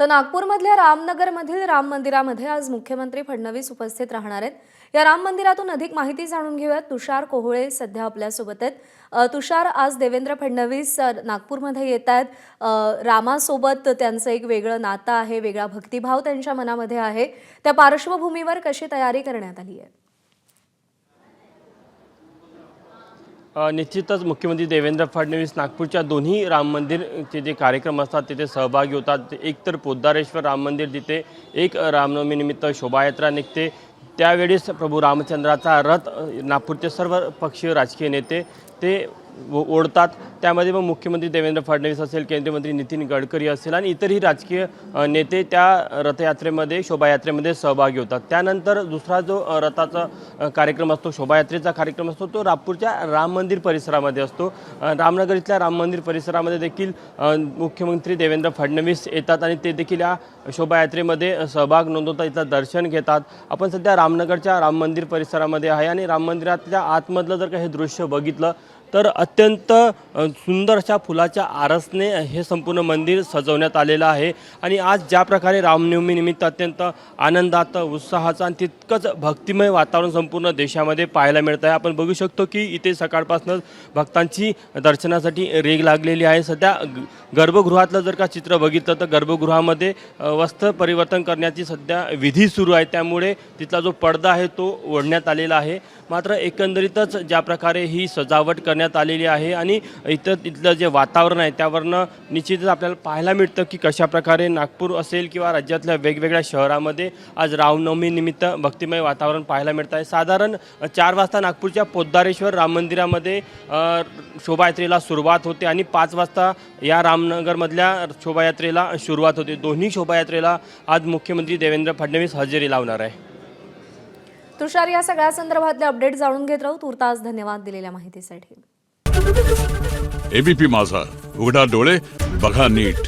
तर नागपूरमधल्या रामनगरमधील राम मंदिरामध्ये आज मुख्यमंत्री फडणवीस उपस्थित राहणार आहेत। या राम मंदिरातून अधिक माहिती जाणून घेऊयात। तुषार कोहळे सध्या आपल्यासोबत आहेत। तुषार, आज देवेंद्र फडणवीस नागपूरमध्ये येत आहेत। रामासोबत त्यांचं एक वेगळं नातं आहे, वेगळा भक्तिभाव त्यांच्या मनामध्ये आहे। त्या पार्श्वभूमीवर कशी तयारी करण्यात आली आहे? निश्चितच मुख्यमंत्री देवेंद्र फडणवीस नागपूरच्या दोन्ही राम मंदिरचे जे कार्यक्रम असतात तिथे सहभागी होतात। एक तर पोद्दारेश्वर राम मंदिर, जिथे एक रामनवमीनिमित्त शोभायात्रा निघते, त्यावेळेस प्रभू रामचंद्राचा रथ नागपूरचे सर्व पक्षीय राजकीय नेते ते ओढतात। त्यामध्ये मग मुख्यमंत्री देवेंद्र फडणवीस असेल, केंद्रीय मंत्री नितीन गडकरी असेल आणि इतरही राजकीय नेते त्या रथयात्रेमध्ये शोभायात्रेमध्ये सहभागी होतात। त्यानंतर दुसरा जो रथाचा कार्यक्रम असतो, शोभायात्रेचा कार्यक्रम असतो, तो नागपूरच्या राम मंदिर परिसरामध्ये असतो। रामनगर इथल्या राम मंदिर परिसरामध्ये देखील मुख्यमंत्री देवेंद्र फडणवीस येतात आणि ते देखील या शोभायात्रेमध्ये सहभाग नोंदवतात, इथलं दर्शन घेतात। आपण सध्या रामनगरच्या राम मंदिर परिसरामध्ये आहे आणि राम मंदिरातल्या आतमधलं जर का हे दृश्य बघितलं तर अत्यंत सुंदर अशा फुलाच्या आरसने हे संपूर्ण मंदिर सजवण्यात आलेलं आहे। आणि आज ज्या प्रकारे रामनवमीनिमित्त अत्यंत आनंदात, उत्साहाचं आणि तितकंच भक्तिमय वातावरण संपूर्ण देशामध्ये पाहायला मिळतं आहे। आपण बघू शकतो की इथे सकाळपासूनच भक्तांची दर्शनासाठी रेग लागलेली आहे। सध्या गर्भगृहातलं जर का चित्र बघितलं तर गर्भगृहामध्ये वस्त्र परिवर्तन करण्याची सध्या विधी सुरू आहे, त्यामुळे तिथला जो पडदा आहे तो ओढण्यात आलेला आहे। मात्र एकंदरीतच ज्या प्रकारे ही सजावट करण्यात आलेली आहे आणि इथलं जे वातावरण आहे त्यावरनं निश्चितच आपल्याला पाहायला मिळतं की कशा प्रकारे नागपूर असेल किंवा राज्यातल्या वेगवेगळ्या शहरामध्ये आज रामनवमीनिमित्त भक्तिमय वातावरण पाहायला मिळतं आहे। साधारण 4 वाजता नागपूरच्या पोद्दारेश्वर राम मंदिरामध्ये शोभायात्रेला सुरुवात होते आणि 5 वाजता या रामनगरमधल्या शोभायात्रेला सुरुवात होते। दोन्ही शोभायात्रेला आज मुख्यमंत्री देवेंद्र फडणवीस हजेरी लावणार आहे। तुषार, या सगळ्या संदर्भातले अपडेट जाणून घेत राहू। तुर्तास धन्यवाद दिलेल्या माहितीसाठी। एबीपी माझा, उघडा डोळे बघा नीट।